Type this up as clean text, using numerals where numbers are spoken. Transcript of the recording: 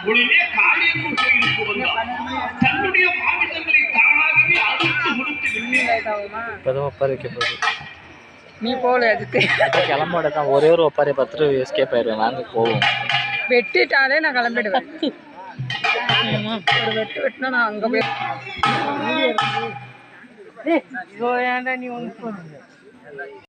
உடனே காளியம்மன் கோயிலுக்கு வந்தான். தன்னுடைய பாவிதங்களை தானாகவே அறுத்து கொடுத்து ஒப்பாரி வைக்க போகுது. நீ போகல அதுக்கு கிளம்போட தான் ஒரே ஒரு ஒப்பாரி பத்து எஸ்கேப் ஆயிடுவேன். நாங்கள் போவோம். வெட்டிட்டாலே நான் கிளம்பிடுவேன். ஒரு வெட்டினா நான் அங்கே போய் ஏன்டா நீ ஒன்று